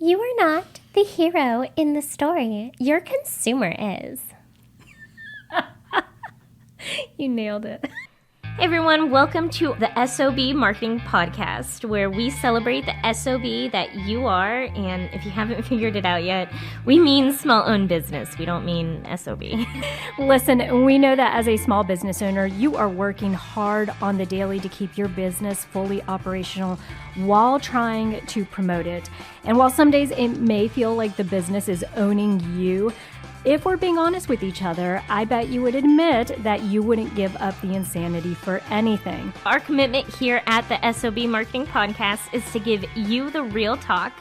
You are not the hero in the story. Your consumer is. You nailed it. Hey everyone, welcome to the S.O.B Marketing Podcast, where we celebrate the S.O.B that you are, and if you haven't figured it out yet, we mean small-owned business. We don't mean S.O.B. Listen, we know that as a small business owner, you are working hard on the daily to keep your business fully operational while trying to promote it. And while some days it may feel like the business is owning you, if we're being honest with each other, I bet you would admit that you wouldn't give up the insanity for anything. Our commitment here at the S.O.B Marketing Podcast is to give you the real talk,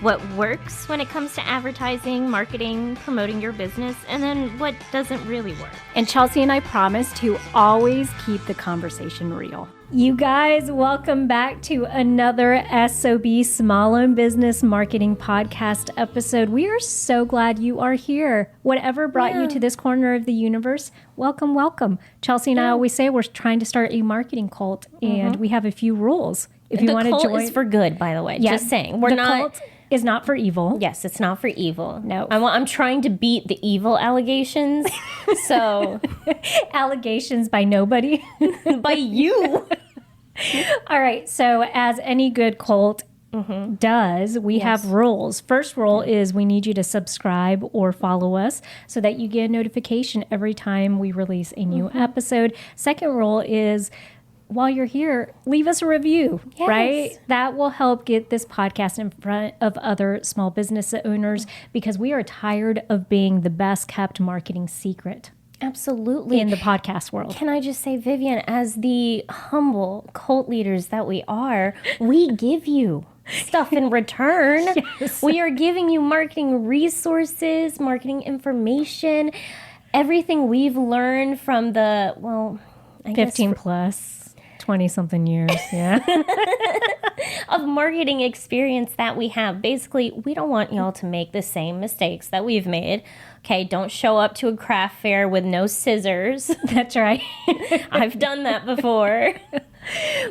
what works when it comes to advertising, marketing, promoting your business, and then what doesn't really work. And Chelsea and I promise to always keep the conversation real. You guys, welcome back to another S.O.B Small Owned Business Marketing Podcast episode. We are so glad you are here. Whatever brought you to this corner of the universe, welcome, welcome. Chelsea and I always say we're trying to start a marketing cult, and we have a few rules. If you want to join, the cult is for good, by the way. Just saying, the cult is not for evil. Yes, it's not for evil. No. I'm trying to beat the evil allegations. So allegations by nobody. By you. All right. So as any good cult does, we have rules. First rule is we need you to subscribe or follow us so that you get a notification every time we release a new episode. Second rule is, while you're here, leave us a review, right? That will help get this podcast in front of other small business owners because we are tired of being the best kept marketing secret. Absolutely. In the podcast world. Can I just say, Vivian, as the humble cult leaders that we are, we give you stuff in return. Yes. We are giving you marketing resources, marketing information, everything we've learned from the, 15 plus. 20-something years, of marketing experience that we have. Basically, we don't want y'all to make the same mistakes that we've made. Okay, don't show up to a craft fair with no scissors. That's right. I've done that before.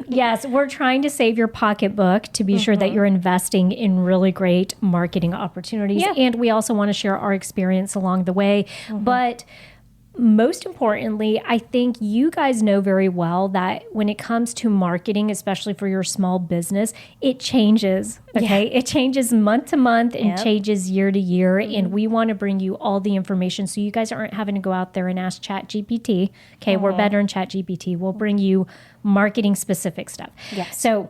Yes, we're trying to save your pocketbook to be sure that you're investing in really great marketing opportunities. Yeah. And we also want to share our experience along the way. But most importantly, I think you guys know very well that when it comes to marketing, especially for your small business, it changes, okay? It changes month to month and changes year to year, and we want to bring you all the information so you guys aren't having to go out there and ask ChatGPT. Okay, we're better than ChatGPT. We'll bring you marketing specific stuff. Yes. So,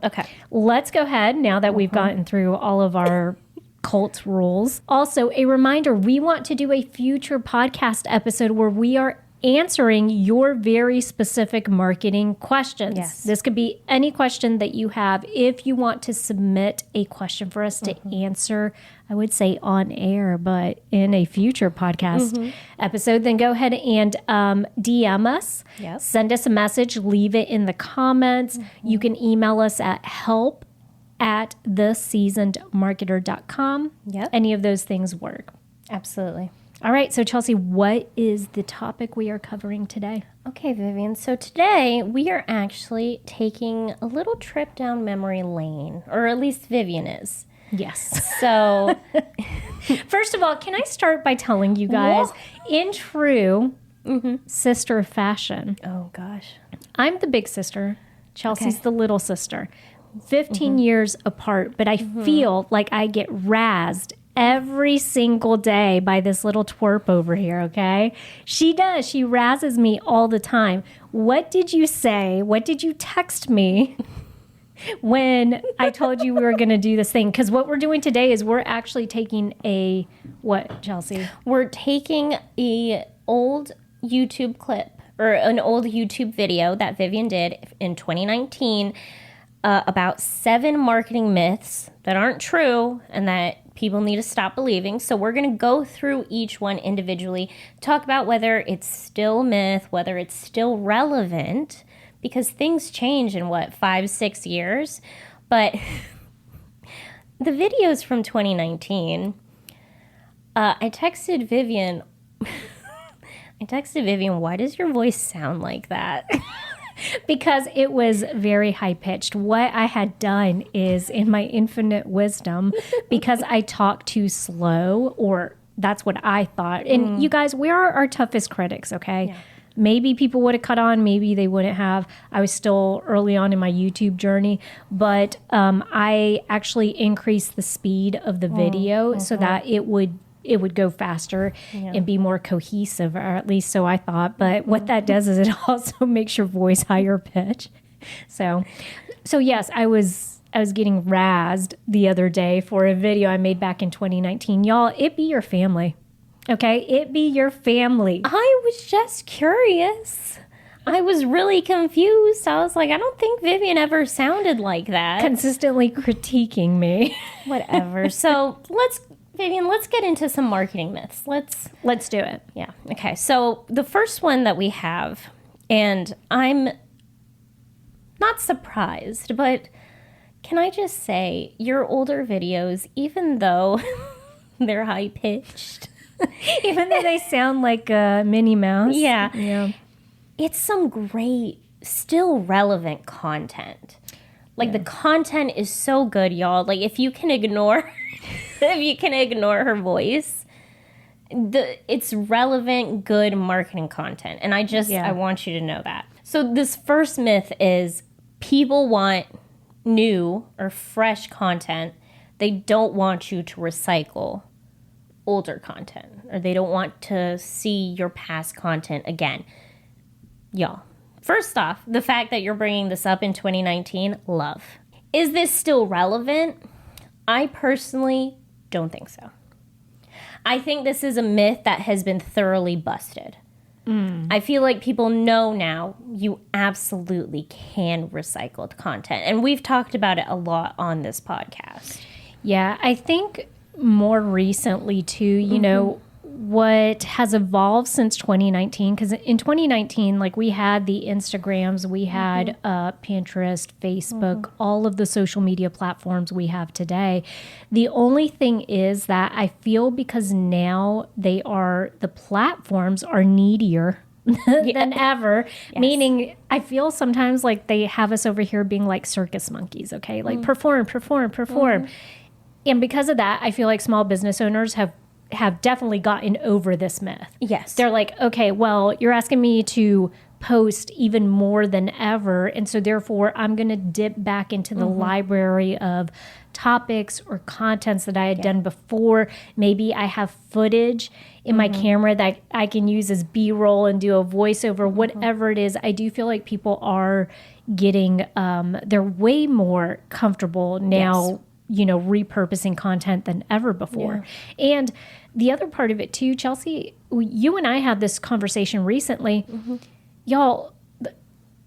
let's go ahead now that we've gotten through all of our cult rules. Also, a reminder, we want to do a future podcast episode where we are answering your very specific marketing questions. Yes. This could be any question that you have. If you want to submit a question for us to answer, I would say on air, but in a future podcast episode, then go ahead and DM us, send us a message, leave it in the comments. You can email us at help@theseasonedmarketer.com. Any of those things work. Absolutely. All right. So, Chelsea, what is the topic we are covering today? Okay, Vivian. So today we are actually taking a little trip down memory lane, or at least Vivian is. Yes. So, first of all, can I start by telling you guys, in true sister fashion, oh gosh, I'm the big sister. Chelsea's the little sister. 15 years apart, but I feel like I get razzed every single day by this little twerp over here, okay? She does. She razzes me all the time. What did you say? What did you text me when I told you we were going to do this thing? Because what we're doing today is we're actually taking a, what, Chelsea? We're taking a old YouTube clip or an old YouTube video that Vivian did in 2019 about 7 marketing myths that aren't true and that people need to stop believing. So we're going to go through each one individually, talk about whether it's still myth, whether it's still relevant, because things change in 5-6 years. But the videos from 2019, I texted Vivian, why does your voice sound like that? because it was very high pitched. What I had done is, in my infinite wisdom, because I talk too slow, or that's what I thought. And you guys, we are our toughest critics, okay? Yeah. Maybe people would have cut on, maybe they wouldn't have. I was still early on in my YouTube journey, but I actually increased the speed of the video so that it would go faster and be more cohesive, or at least so I thought. But what that does is it also makes your voice higher pitch. So yes, I was getting razzed the other day for a video I made back in 2019. Y'all, it be your family. Okay, it be your family. I was just curious. I was really confused. I was like, I don't think Vivian ever sounded like that. Consistently critiquing me. Whatever. So Vivian, let's get into some marketing myths. Let's do it. Yeah. Okay. So the first one that we have, and I'm not surprised, but can I just say your older videos, even though they're high pitched, even though they sound like a Minnie Mouse. Yeah. It's some great, still relevant content. Like the content is so good, y'all. Like if you can ignore her voice, it's relevant, good marketing content. And I want you to know that. So this first myth is people want new or fresh content. They don't want you to recycle older content, or they don't want to see your past content again. Y'all, first off, the fact that you're bringing this up in 2019, love. Is this still relevant? I personally don't think so. I think this is a myth that has been thoroughly busted. I feel like people know now you absolutely can recycle the content. And we've talked about it a lot on this podcast. Yeah, I think more recently too, you know, what has evolved since 2019, because in 2019, like we had the Instagrams, we had Pinterest, Facebook, all of the social media platforms we have today. The only thing is that I feel because now the platforms are needier than ever, meaning I feel sometimes like they have us over here being like circus monkeys, okay? Like perform. And because of that, I feel like small business owners have definitely gotten over this myth. Yes. They're like, okay, well, you're asking me to post even more than ever. And so therefore, I'm going to dip back into the library of topics or contents that I had done before. Maybe I have footage in my camera that I can use as B-roll and do a voiceover, whatever it is. I do feel like people are getting, they're way more comfortable now, you know, repurposing content than ever before. Yeah. And the other part of it too, Chelsea, you and I had this conversation recently. Y'all,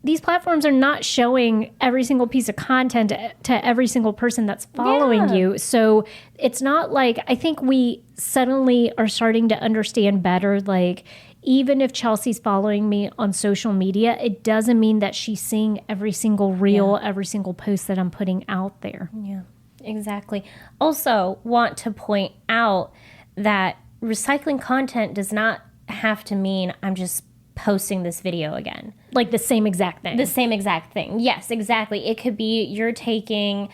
these platforms are not showing every single piece of content to every single person that's following you. So it's not like, I think we suddenly are starting to understand better, like, even if Chelsea's following me on social media, it doesn't mean that she's seeing every single reel, every single post that I'm putting out there. Yeah. Exactly. Also, want to point out that recycling content does not have to mean I'm just posting this video again. Like the same exact thing. The same exact thing. Yes, exactly. It could be you're taking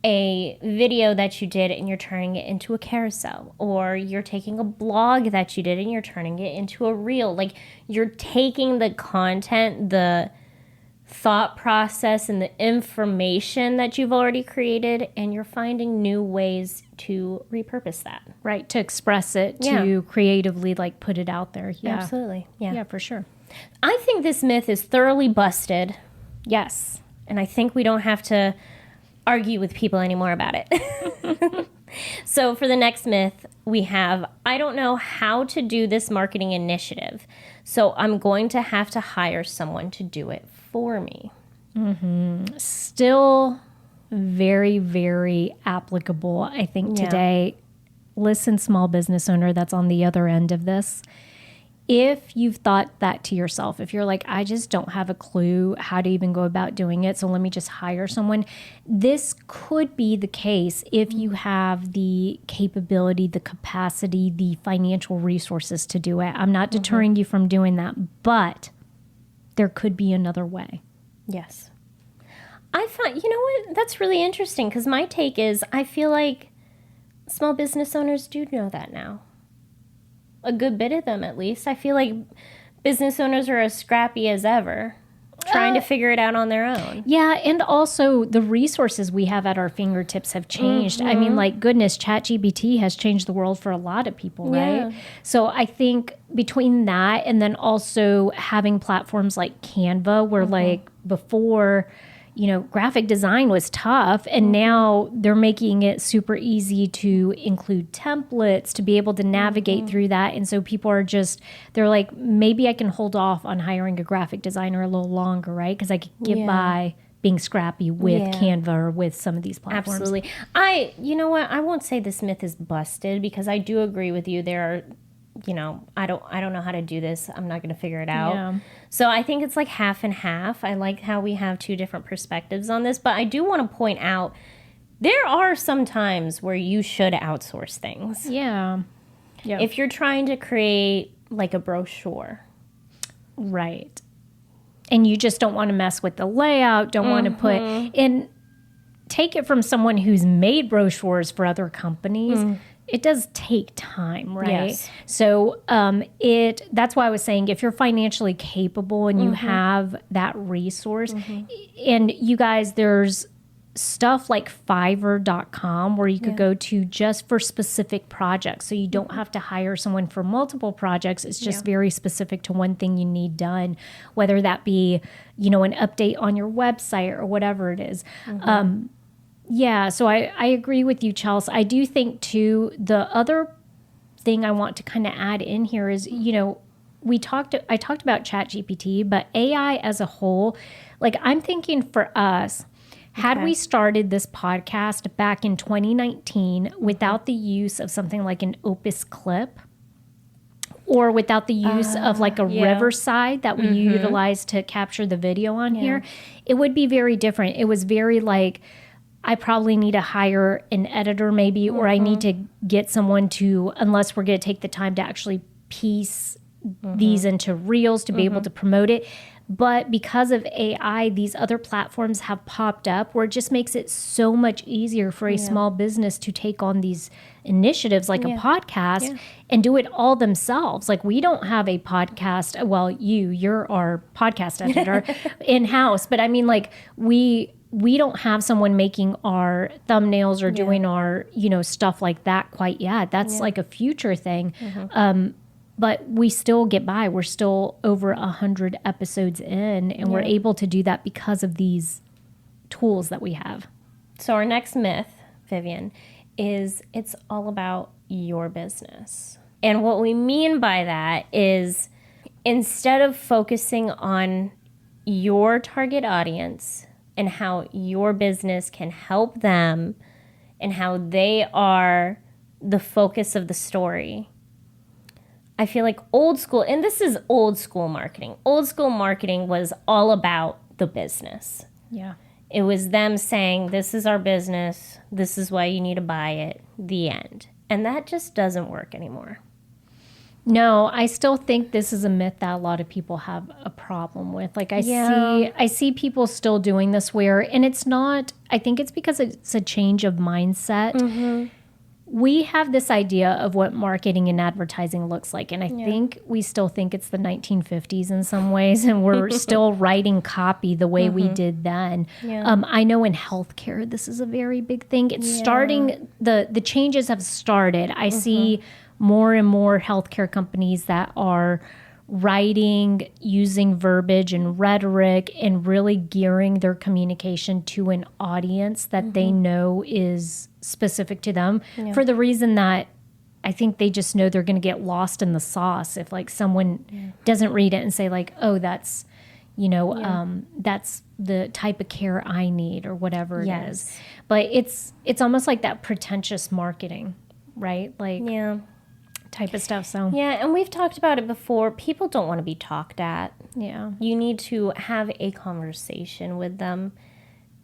a video that you did and you're turning it into a carousel, or you're taking a blog that you did and you're turning it into a reel. Like you're taking the content, the thought process and the information that you've already created, and you're finding new ways to repurpose that. Right, to express it, to creatively like put it out there. Yeah. Absolutely. Yeah, for sure. I think this myth is thoroughly busted. Yes. And I think we don't have to argue with people anymore about it. So for the next myth, we have, I don't know how to do this marketing initiative, so I'm going to have to hire someone to do it for me. Still very, very applicable, I think, today. Listen, small business owner that's on the other end of this. If you've thought that to yourself, if you're like, I just don't have a clue how to even go about doing it, so let me just hire someone. This could be the case if you have the capability, the capacity, the financial resources to do it. I'm not deterring you from doing that, but there could be another way. Yes. I thought, you know what? That's really interesting because my take is I feel like small business owners do know that now. A good bit of them, at least. I feel like business owners are as scrappy as ever, trying to figure it out on their own. Yeah, and also the resources we have at our fingertips have changed. I mean, like, goodness, ChatGPT has changed the world for a lot of people, right? Yeah. So I think between that and then also having platforms like Canva, where like before, you know, graphic design was tough, and now they're making it super easy to include templates to be able to navigate through that. And so people are just, they're like, maybe I can hold off on hiring a graphic designer a little longer, right? Because I could get by being scrappy with Canva or with some of these platforms. Absolutely. You know what? I won't say this myth is busted because I do agree with you. There are, you know, I don't know how to do this. I'm not going to figure it out. Yeah. So I think it's like half and half. I like how we have two different perspectives on this, but I do want to point out there are some times where you should outsource things. Yeah. Yeah. If you're trying to create like a brochure. Right. And you just don't want to mess with the layout, don't want to put in, take it from someone who's made brochures for other companies. It does take time, right? Yes. So that's why I was saying if you're financially capable and you have that resource, and you guys, there's stuff like Fiverr.com where you could go to just for specific projects. So you don't have to hire someone for multiple projects. It's just very specific to one thing you need done, whether that be, you know, an update on your website or whatever it is. Yeah, so I agree with you, Chelsea. I do think, too, the other thing I want to kind of add in here is, you know, I talked about ChatGPT, but AI as a whole, like I'm thinking for us, had we started this podcast back in 2019 without the use of something like an Opus clip, or without the use of like a Riverside that we utilize to capture the video on here, it would be very different. It was very like, I probably need to hire an editor maybe, or I need to get someone to, unless we're going to take the time to actually piece these into reels to be able to promote it. But because of AI, these other platforms have popped up where it just makes it so much easier for a small business to take on these initiatives like a podcast and do it all themselves. Like we don't have a podcast. Well, you're our podcast editor in-house. But I mean, like we don't have someone making our thumbnails or doing our, you know, stuff like that quite yet. That's like a future thing. But we still get by. We're still over 100 episodes in, and we're able to do that because of these tools that we have. So our next myth, Vivian, is it's all about your business. And what we mean by that is instead of focusing on your target audience and how your business can help them and how they are the focus of the story, I feel like old school, and this is old school marketing. Old school marketing was all about the business. Yeah. It was them saying, this is our business, this is why you need to buy it, the end. And that just doesn't work anymore. No, I still think this is a myth that a lot of people have a problem with. Like I see people still doing this where, and it's not, I think it's because it's a change of mindset. We have this idea of what marketing and advertising looks like. And I think we still think it's the 1950s in some ways. And we're still writing copy the way we did then. I know in healthcare, this is a very big thing. It's starting, the changes have started. I see more and more healthcare companies that are writing, using verbiage and rhetoric, and really gearing their communication to an audience that they know is specific to them for the reason that I think they just know they're going to get lost in the sauce if like someone doesn't read it and say like, oh, that's, you know, that's the type of care I need or whatever it is. But it's almost like that pretentious marketing, right? Like type of stuff. So and we've talked about it before. People don't want to be talked at. You need to have a conversation with them.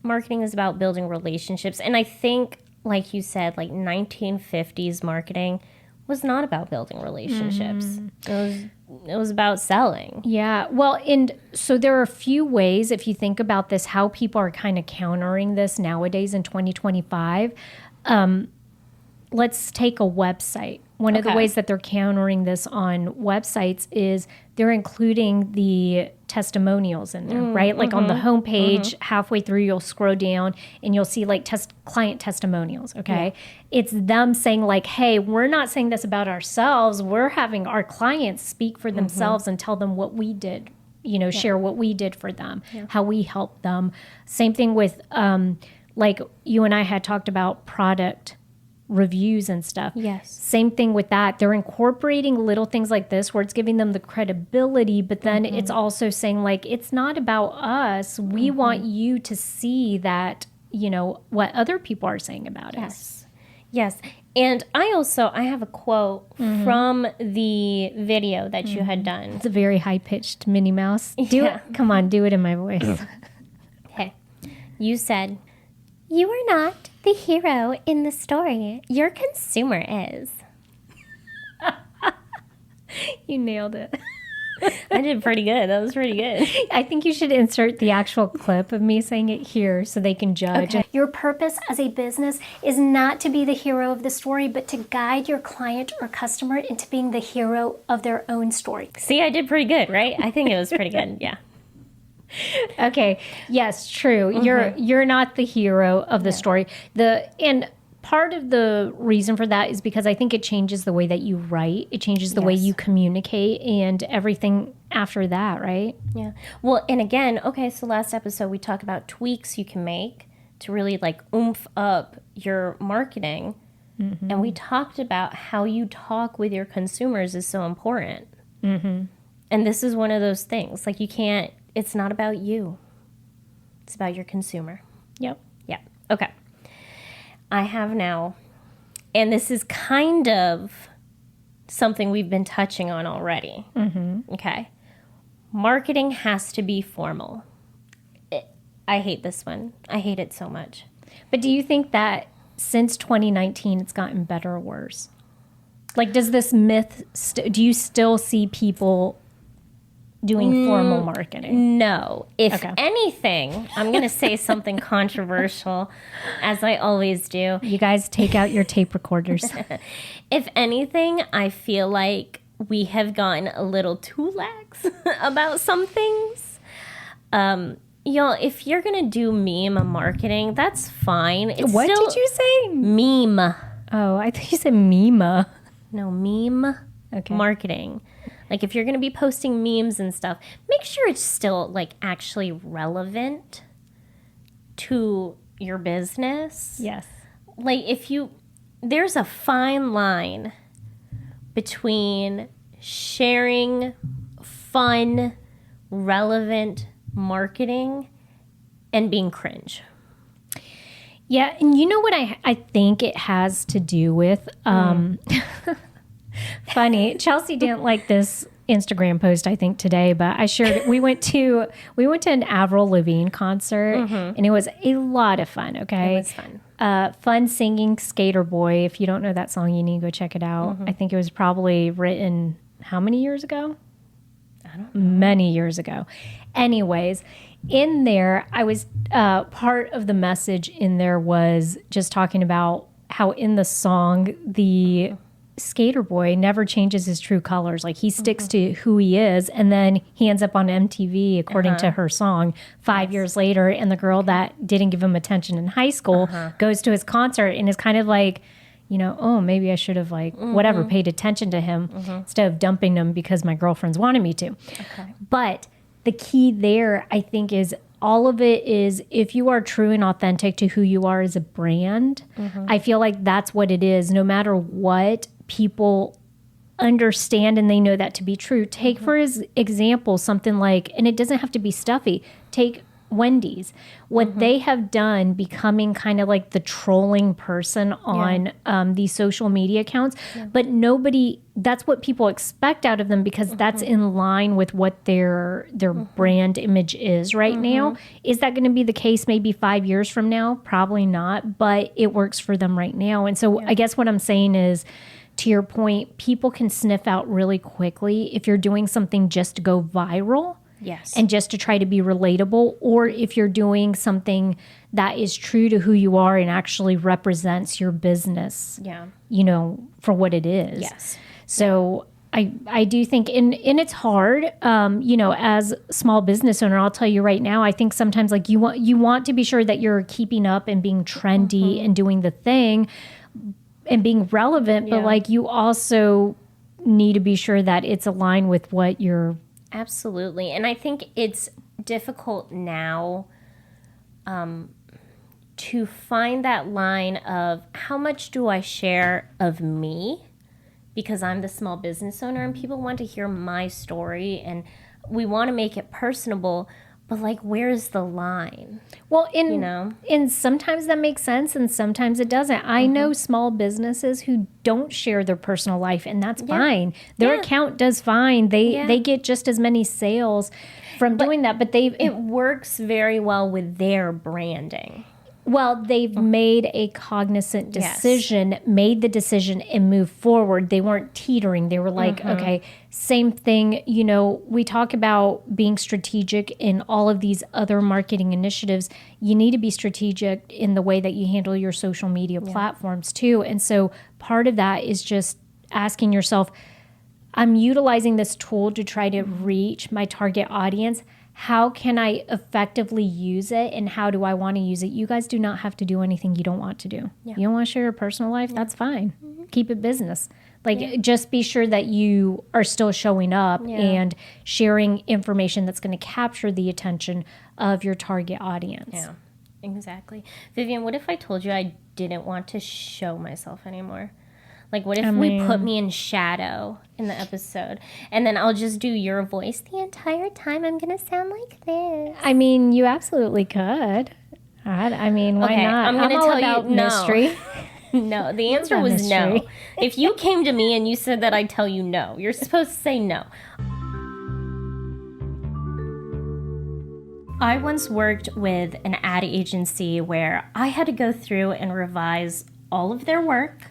Marketing is about building relationships. And I think, like you said, like 1950s marketing was not about building relationships. It was it was about selling. Yeah. Well, and so there are a few ways, if you think about this, how people are kind of countering this nowadays in 2025. Let's take a website. One of the ways that they're countering this on websites is they're including the testimonials in there, right? Like on the homepage, halfway through, you'll scroll down and you'll see like client testimonials, okay? Yeah. It's them saying like, hey, we're not saying this about ourselves. We're having our clients speak for themselves and tell them what we did, share what we did for them, how we helped them. Same thing with like you and I had talked about product reviews and stuff. Yes. Same thing with that. They're incorporating little things like this where it's giving them the credibility, but then it's also saying like, it's not about us. We want you to see that, what other people are saying about us. Yes. And I have a quote from the video that you had done. It's a very high-pitched Minnie Mouse. Do it. Come on, do it in my voice. Okay. You said, "You are not the hero in the story. Your consumer is." You nailed it. I did pretty good. That was pretty good. I think you should insert the actual clip of me saying it here so they can judge. Okay. Your purpose as a business is not to be the hero of the story, but to guide your client or customer into being the hero of their own story. See, I did pretty good, right? I think it was pretty good. Yeah. Okay. Yes, true. You're not the hero of the story. And part of the reason for that is because I think it changes the way that you write. It changes the way you communicate and everything after that, right? Yeah. Well, and again, so last episode we talked about tweaks you can make to really like oomph up your marketing. And we talked about how you talk with your consumers is so important. And this is one of those things. Like it's not about you. It's about your consumer. Yep. Yeah. Okay. I have now, and this is kind of something we've been touching on already. Okay. Marketing has to be formal. I hate this one. I hate it so much. But do you think that since 2019 it's gotten better or worse? Like, does this myth, do you still see people doing formal marketing? No. If anything, I'm going to say something controversial, as I always do. You guys take out your tape recorders. If anything, I feel like we have gotten a little too lax about some things. If you're going to do meme marketing, that's fine. What did you say? Meme. Oh, I thought you said meme. No, meme marketing. Like if you're going to be posting memes and stuff, make sure it's still like actually relevant to your business. Yes. Like there's a fine line between sharing fun, relevant marketing and being cringe. Yeah. And you know what I think it has to do with? Funny. Chelsea didn't like this Instagram post, I think, today, but I shared it. We went to an Avril Lavigne concert, and it was a lot of fun, okay? It was fun. Fun singing Skater Boy. If you don't know that song, you need to go check it out. I think it was probably written how many years ago? I don't know. Many years ago. Anyways, in there, I was part of the message in there was just talking about how in the song, the Skater Boy never changes his true colors. Like he sticks to who he is, and then he ends up on MTV according to her song 5 years later, and the girl that didn't give him attention in high school goes to his concert and is kind of like, oh, maybe I should have whatever paid attention to him instead of dumping him because my girlfriends wanted me to. But the key there, I think, is all of it is if you are true and authentic to who you are as a brand, I feel like that's what it is. No matter what, people understand and they know that to be true. Take for example something like, and it doesn't have to be stuffy, take Wendy's. What they have done, becoming kind of like the trolling person on these social media accounts, but that's what people expect out of them because that's in line with what their brand image is right now. Is that going to be the case maybe 5 years from now? Probably not, but it works for them right now. And so I guess what I'm saying is, to your point, people can sniff out really quickly if you're doing something just to go viral. Yes. And just to try to be relatable, or if you're doing something that is true to who you are and actually represents your business, for what it is. Yes. So I do think, and it's hard, as a small business owner, I'll tell you right now, I think sometimes like you want to be sure that you're keeping up and being trendy and doing the thing and being relevant, but like you also need to be sure that it's aligned with what you're. Absolutely. And I think it's difficult now to find that line of how much do I share of me, because I'm the small business owner and people want to hear my story and we want to make it personable, but like, where's the line? Well, and sometimes that makes sense and sometimes it doesn't. I know small businesses who don't share their personal life, and that's fine. Their account does fine. They get just as many sales from doing that, but it works very well with their branding. Well, they've made a cognizant decision, made the decision and moved forward. They weren't teetering. They were like, okay, same thing. We talk about being strategic in all of these other marketing initiatives. You need to be strategic in the way that you handle your social media platforms too. And so part of that is just asking yourself, I'm utilizing this tool to try to reach my target audience. How can I effectively use it, and how do I want to use it? You guys do not have to do anything you don't want to do. Yeah. You don't want to share your personal life? That's fine. Keep it business. Just be sure that you are still showing up and sharing information that's going to capture the attention of your target audience. Yeah, exactly. Vivian, what if I told you I didn't want to show myself anymore? Like, what if we put me in shadow in the episode, and then I'll just do your voice the entire time? I'm going to sound like this. I mean, you absolutely could. Why not? I'm going to tell you mystery. No, the answer was no. If you came to me and you said that, I'd tell you no. You're supposed to say no. I once worked with an ad agency where I had to go through and revise all of their work,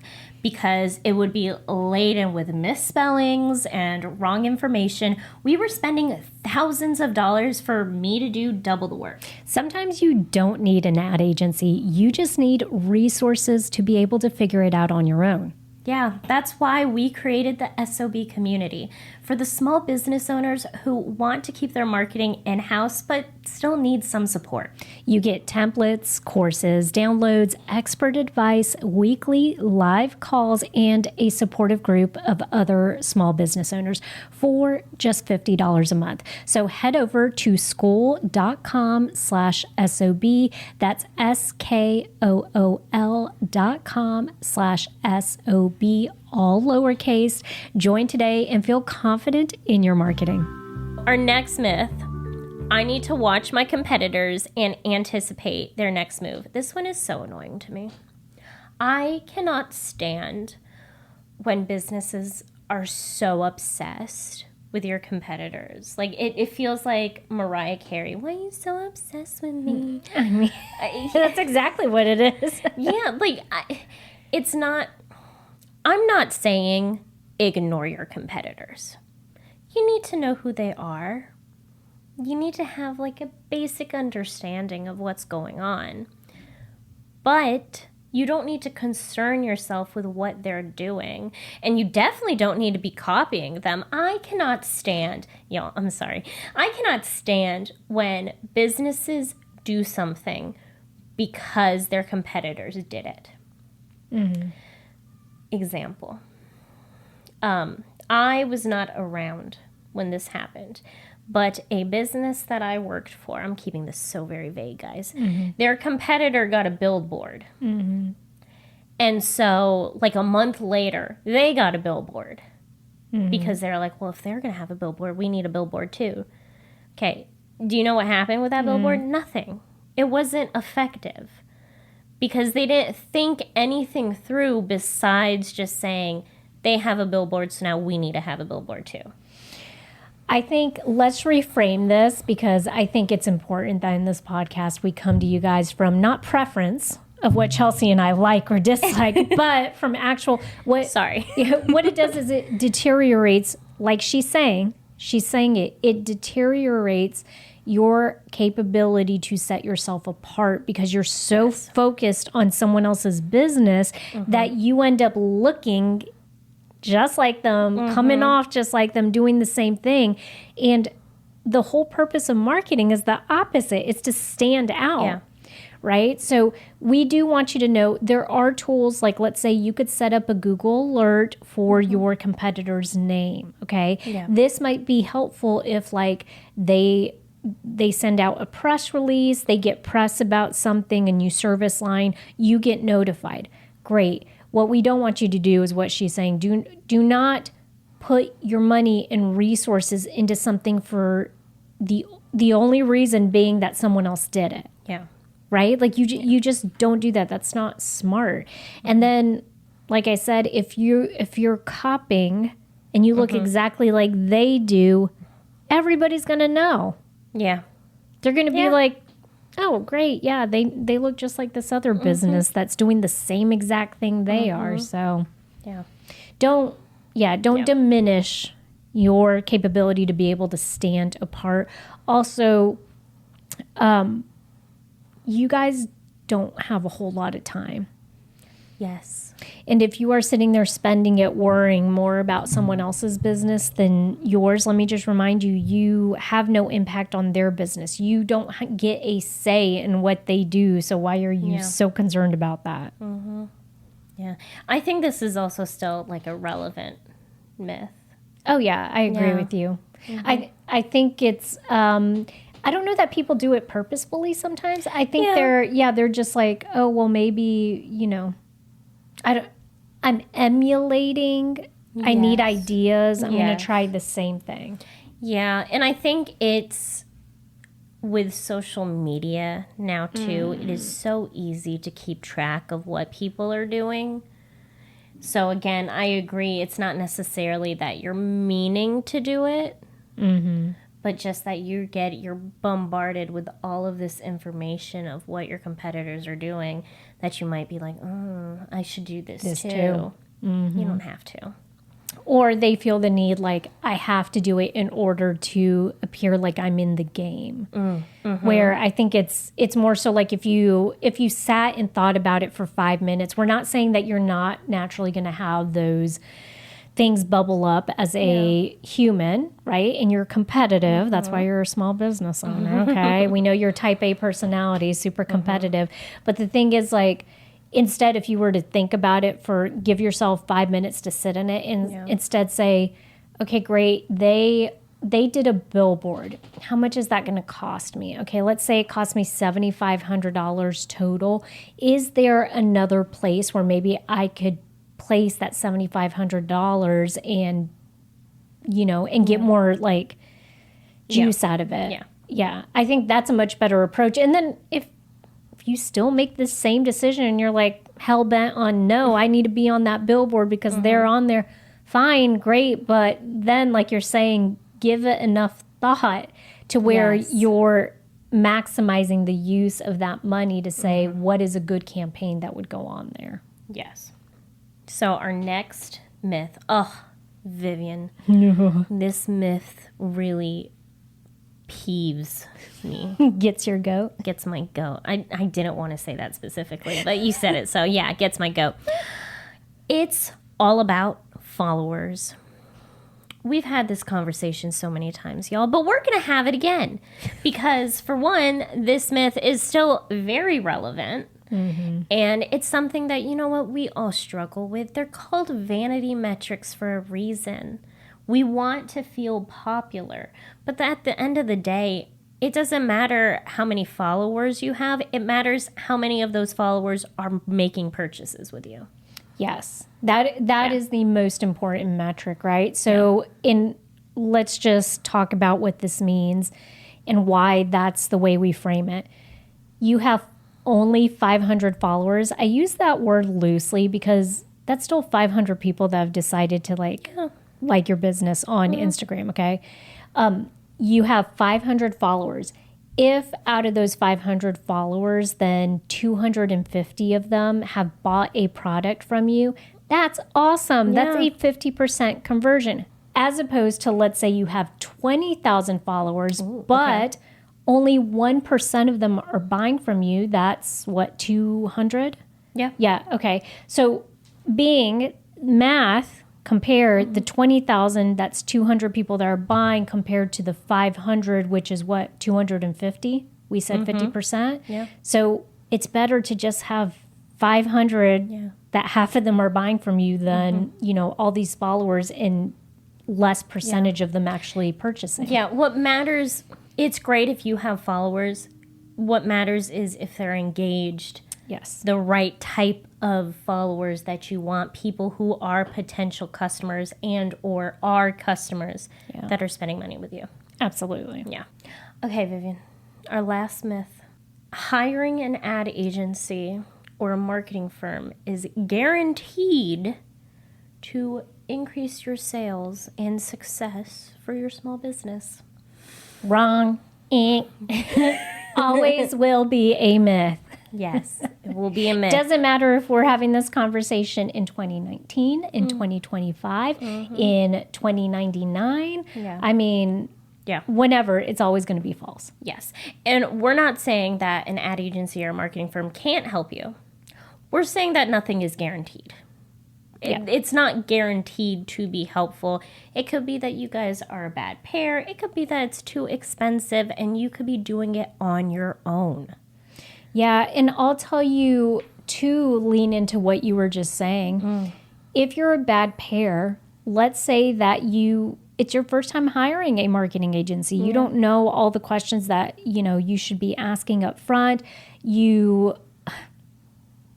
because it would be laden with misspellings and wrong information. We were spending thousands of dollars for me to do double the work. Sometimes you don't need an ad agency. You just need resources to be able to figure it out on your own. Yeah, that's why we created the S.O.B community for the small business owners who want to keep their marketing in-house but still need some support. You get templates, courses, downloads, expert advice, weekly live calls, and a supportive group of other small business owners for just $50 a month. So head over to skool.com/SOB. That's SKOOL.com/SOB, all lowercase. Join today and feel confident in your marketing. Our next myth: I need to watch my competitors and anticipate their next move. This one is so annoying to me. I cannot stand when businesses are so obsessed with your competitors. Like, it feels like Mariah Carey. Why are you so obsessed with me? I mean, that's exactly what it is. Yeah, like, it's not... I'm not saying ignore your competitors. You need to know who they are. You need to have like a basic understanding of what's going on. But you don't need to concern yourself with what they're doing. And you definitely don't need to be copying them. I cannot stand when businesses do something because their competitors did it. Mm-hmm. Example. I was not around when this happened, but a business that I worked for, I'm keeping this so very vague, guys, their competitor got a billboard. Mm-hmm. And so, like a month later, they got a billboard because they're like, well, if they're going to have a billboard, we need a billboard too. Okay, do you know what happened with that billboard? Nothing. It wasn't effective because they didn't think anything through besides just saying they have a billboard, so now we need to have a billboard too. I think let's reframe this, because I think it's important that in this podcast we come to you guys from not preference, of what Chelsea and I like or dislike, but from actual Sorry. what it does is it deteriorates, like she's saying it deteriorates your capability to set yourself apart because you're so focused on someone else's business that you end up looking just like them, coming off just like them, doing the same thing. And the whole purpose of marketing is the opposite. It's to stand out. Yeah. Right? So we do want you to know there are tools, like let's say you could set up a Google alert for your competitor's name. Okay. Yeah. This might be helpful if like they send out a press release, they get press about something, a new service line, you get notified. Great. What we don't want you to do is what she's saying. Do not put your money and resources into something for the only reason being that someone else did it. Yeah. Right? Like you just don't do that. That's not smart. And then, like I said, if you're copying and you look exactly like they do, everybody's gonna know. Yeah. They're gonna be like, oh, great, yeah, they look just like this other business that's doing the same exact thing they are. So Yeah. don't diminish your capability to be able to stand apart. Also, you guys don't have a whole lot of time. Yes. And if you are sitting there spending it worrying more about someone else's business than yours, let me just remind you, you have no impact on their business. You don't get a say in what they do. So why are you so concerned about that? Yeah. I think this is also still like a relevant myth. Oh, yeah, I agree with you. I think it's... I don't know that people do it purposefully sometimes. I think they're just like, oh, well, maybe, I'm emulating. I need ideas. I'm going to try the same thing. Yeah. And I think it's with social media now, too, it is so easy to keep track of what people are doing. So, again, I agree. It's not necessarily that you're meaning to do it. But just that you're bombarded with all of this information of what your competitors are doing that you might be like, oh, I should do this too. You don't have to. Or they feel the need like, I have to do it in order to appear like I'm in the game. Where I think it's more so like if you sat and thought about it for 5 minutes, we're not saying that you're not naturally going to have those things bubble up as a human, right? And you're competitive. That's why you're a small business owner, okay? We know your type A personality is super competitive. But the thing is, like, instead, if you were to think about it give yourself 5 minutes to sit in it and instead say, okay, great, they did a billboard. How much is that going to cost me? Okay, let's say it cost me $7,500 total. Is there another place where maybe I could place that $7,500 and and get more like juice out of it? Yeah, I think that's a much better approach. And then if you still make the same decision and you're like hell bent on no, I need to be on that billboard because they're on there, fine, great, but then like you're saying, give it enough thought to where you're maximizing the use of that money to say what is a good campaign that would go on there. Yes. So our next myth, Vivian, this myth really peeves me. Gets your goat? Gets my goat. I didn't want to say that specifically, but you said it, so yeah, it gets my goat. It's all about followers. We've had this conversation so many times, y'all, but we're going to have it again because, for one, this myth is still very relevant. And it's something that, we all struggle with. They're called vanity metrics for a reason. We want to feel popular. But at the end of the day, it doesn't matter how many followers you have. It matters how many of those followers are making purchases with you. Yes. That is the most important metric, right? So let's just talk about what this means and why that's the way we frame it. You have only 500 followers. I use that word loosely because that's still 500 people that have decided to like your business on Instagram, okay? You have 500 followers. if out of those 500 followers, then 250 of them have bought a product from you, that's awesome. That's a 50% conversion. As opposed to, let's say you have 20,000 followers, but only 1% of them are buying from you. That's what, 200? Yeah. Yeah. Okay. So being math, compare the 20,000, that's 200 people that are buying compared to the 500, which is what, 250? We said 50%. Yeah. So it's better to just have 500 that half of them are buying from you than, all these followers and less percentage of them actually purchasing. Yeah. What matters, it's great if you have followers. What matters is if they're engaged. Yes. The right type of followers that you want, people who are potential customers and or are customers that are spending money with you. Absolutely. Yeah. Okay, Vivian, our last myth. Hiring an ad agency or a marketing firm is guaranteed to increase your sales and success for your small business. Wrong. Always will be a myth. Yes, it will be a myth. Doesn't matter if we're having this conversation in 2019, in 2025, in 2099. Yeah. I mean, whenever, it's always going to be false. Yes. And we're not saying that an ad agency or marketing firm can't help you. We're saying that nothing is guaranteed. It's not guaranteed to be helpful. It could be that you guys are a bad pair. It could be that it's too expensive and you could be doing it on your own. Yeah, and I'll tell you, to lean into what you were just saying, if you're a bad pair, let's say that it's your first time hiring a marketing agency. You don't know all the questions that, you should be asking up front. You,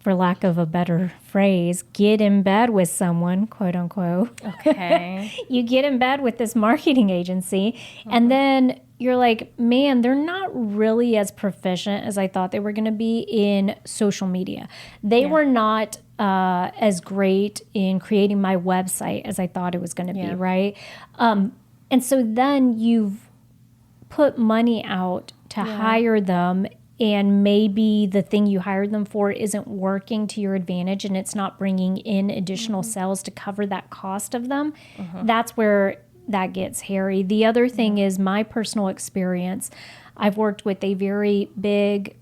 for lack of a better phrase, get in bed with someone, quote unquote. Okay. You get in bed with this marketing agency, and then you're like, man, they're not really as proficient as I thought they were going to be in social media. They were not as great in creating my website as I thought it was going to be, right? And so then you've put money out to hire them, and maybe the thing you hired them for isn't working to your advantage and it's not bringing in additional sales to cover that cost of them. That's where that gets hairy. The other thing is my personal experience. I've worked with a very big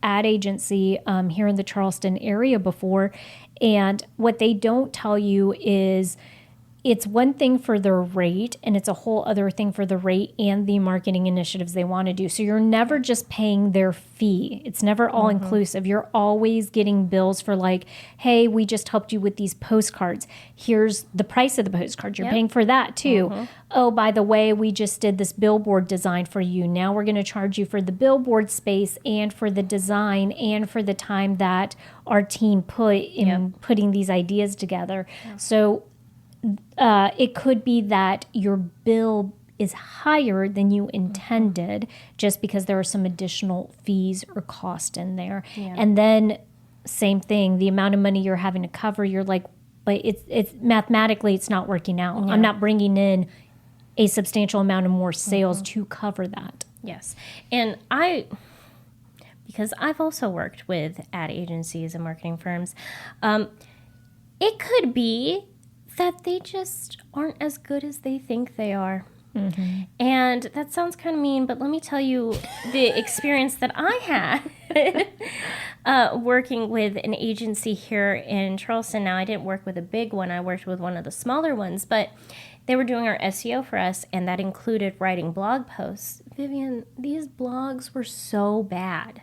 ad agency here in the Charleston area before, and what they don't tell you is it's one thing for their rate, and it's a whole other thing for the rate and the marketing initiatives they want to do. So you're never just paying their fee. It's never all inclusive. You're always getting bills for like, hey, we just helped you with these postcards. Here's the price of the postcard. You're paying for that too. Oh, by the way, we just did this billboard design for you. Now we're going to charge you for the billboard space and for the design and for the time that our team put in putting these ideas together. So it could be that your bill is higher than you intended just because there are some additional fees or cost in there. And then same thing, the amount of money you're having to cover, you're like, but it's mathematically it's not working out. I'm not bringing in a substantial amount of more sales to cover that. Yes. And because I've also worked with ad agencies and marketing firms, it could be that they just aren't as good as they think they are. And that sounds kind of mean, but let me tell you the experience that I had working with an agency here in Charleston. Now, I didn't work with a big one. I worked with one of the smaller ones, but they were doing our SEO for us, and that included writing blog posts. Vivian, these blogs were so bad.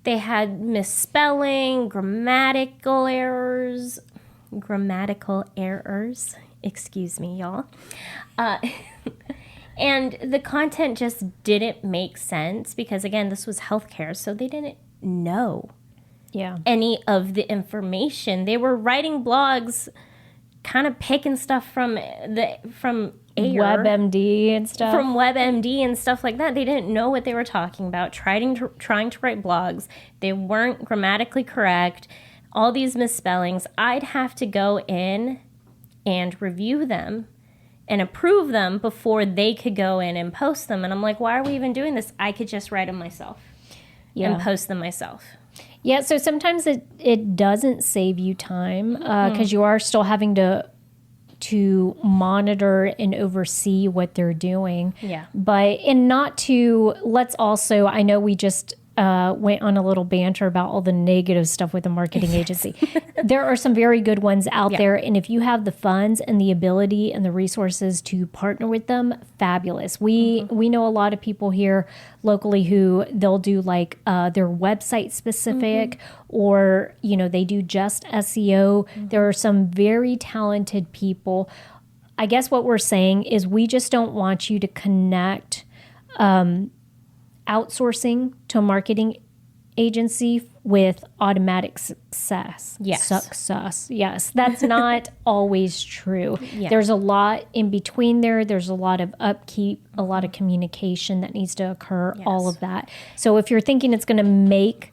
They had misspelling, grammatical errors, excuse me, y'all. And the content just didn't make sense because, again, this was healthcare, so they didn't know any of the information. They were writing blogs, kind of picking stuff from WebMD and stuff. From WebMD and stuff like that. They didn't know what they were talking about, trying to write blogs. They weren't grammatically correct. All these misspellings. I'd have to go in and review them and approve them before they could go in and post them. And I'm like, why are we even doing this? I could just write them myself and post them myself. Yeah, so sometimes it doesn't save you time because you are still having to monitor and oversee what they're doing. Yeah. But, and not to, let's also, I know we just went on a little banter about all the negative stuff with the marketing agency. There are some very good ones out there. And if you have the funds and the ability and the resources to partner with them, fabulous. We know a lot of people here locally who they'll do like their website specific or, you know, they do just SEO. There are some very talented people. I guess what we're saying is we just don't want you to connect outsourcing to a marketing agency with automatic success. Yes. Success. Yes. That's not always true. Yeah. There's a lot in between there. There's a lot of upkeep, a lot of communication that needs to occur, all of that. So if you're thinking it's going to make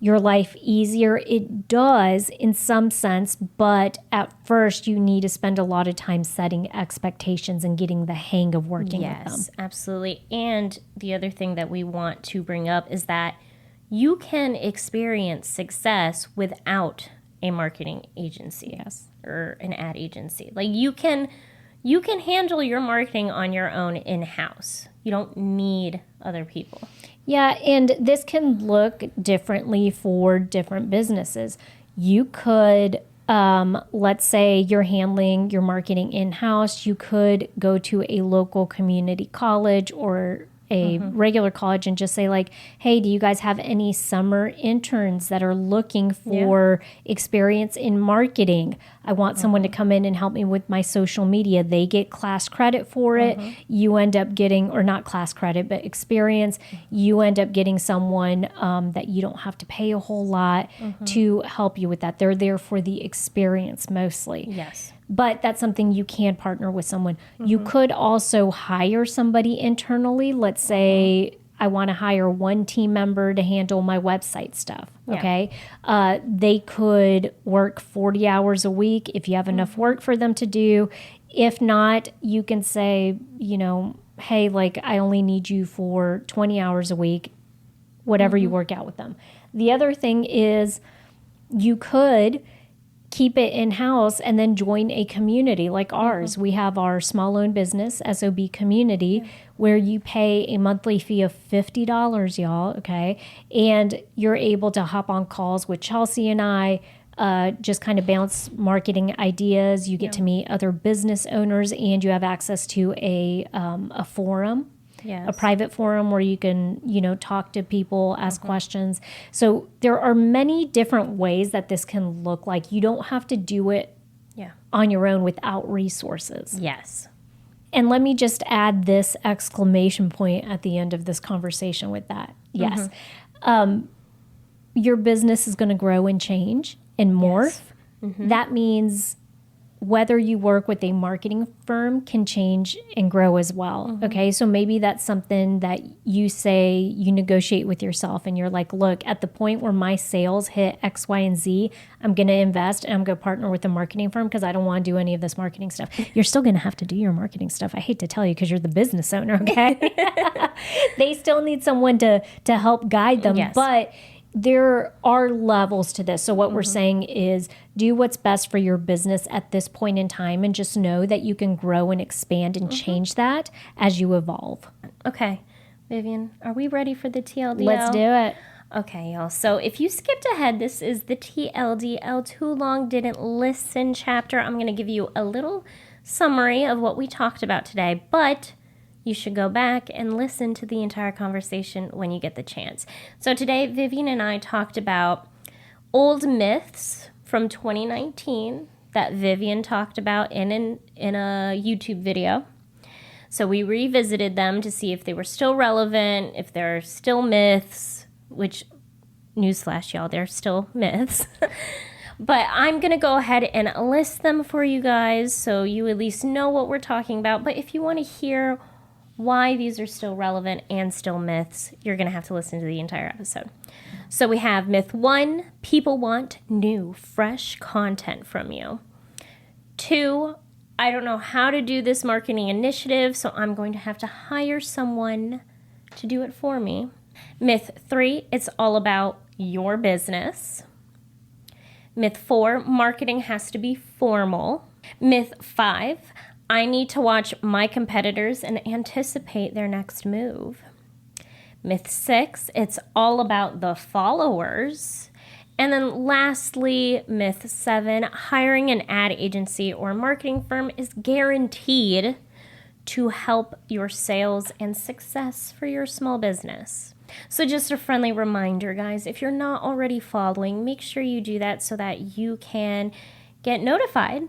your life easier, it does in some sense, but at first you need to spend a lot of time setting expectations and getting the hang of working with them. Yes, absolutely. And the other thing that we want to bring up is that you can experience success without a marketing agency or an ad agency. Like you can handle your marketing on your own in-house. You don't need other people. Yeah, and this can look differently for different businesses. You could, let's say you're handling your marketing in-house. You could go to a local community college or a regular college and just say like, hey, do you guys have any summer interns that are looking for experience in marketing? I want someone to come in and help me with my social media. They get class credit for it. You end up getting, or not class credit, but experience. You end up getting someone that you don't have to pay a whole lot to help you with that. They're there for the experience mostly. Yes. But that's something you can partner with someone. You could also hire somebody internally. Let's say I want to hire one team member to handle my website stuff. Okay. They could work 40 hours a week if you have enough work for them to do. If not, you can say, you know, hey, like I only need you for 20 hours a week, whatever you work out with them. The other thing is you could keep it in-house and then join a community like ours. We have our small owned business, S.O.B community, where you pay a monthly fee of $50, y'all, okay? And you're able to hop on calls with Chelsea and I, just kind of bounce marketing ideas. You get to meet other business owners and you have access to a forum. Yes. A private forum where you can, you know, talk to people, ask questions. So there are many different ways that this can look like. You don't have to do it on your own without resources. Yes. And let me just add this exclamation point at the end of this conversation with that. Yes. Your business is going to grow and change and morph. That means whether you work with a marketing firm can change and grow as well. Okay. So maybe that's something that you say you negotiate with yourself and you're like, look, at the point where my sales hit X, Y, and Z, I'm going to invest and I'm going to partner with a marketing firm because I don't want to do any of this marketing stuff. You're still going to have to do your marketing stuff. I hate to tell you because you're the business owner. Okay. They still need someone to help guide them. Yes. But there are levels to this. So what we're saying is do what's best for your business at this point in time and just know that you can grow and expand and change that as you evolve. Okay. Vivian, are we ready for the TLDL? Let's do it. Okay, y'all. So if you skipped ahead, this is the TLDL, too long didn't listen chapter. I'm going to give you a little summary of what we talked about today, but you should go back and listen to the entire conversation when you get the chance. So today, Vivian and I talked about old myths from 2019 that Vivian talked about in a YouTube video. So we revisited them to see if they were still relevant, if they're still myths, which, newsflash, y'all, they're still myths. But I'm going to go ahead and list them for you guys so you at least know what we're talking about. But if you want to hear why these are still relevant and still myths, you're going to have to listen to the entire episode. So we have myth 1, people want new, fresh content from you. 2, I don't know how to do this marketing initiative, so I'm going to have to hire someone to do it for me. Myth 3, it's all about your business. Myth 4, marketing has to be formal. Myth 5, I need to watch my competitors and anticipate their next move. Myth 6, it's all about the followers. And then lastly, myth 7, hiring an ad agency or marketing firm is guaranteed to help your sales and success for your small business. So just a friendly reminder, guys, if you're not already following, make sure you do that so that you can get notified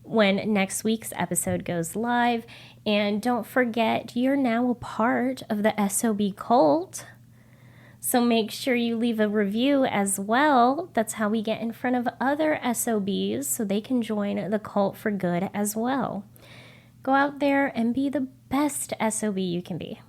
when next week's episode goes live. And don't forget, you're now a part of the S.O.B cult. So make sure you leave a review as well. That's how we get in front of other S.O.Bs so they can join the cult for good as well. Go out there and be the best S.O.B you can be.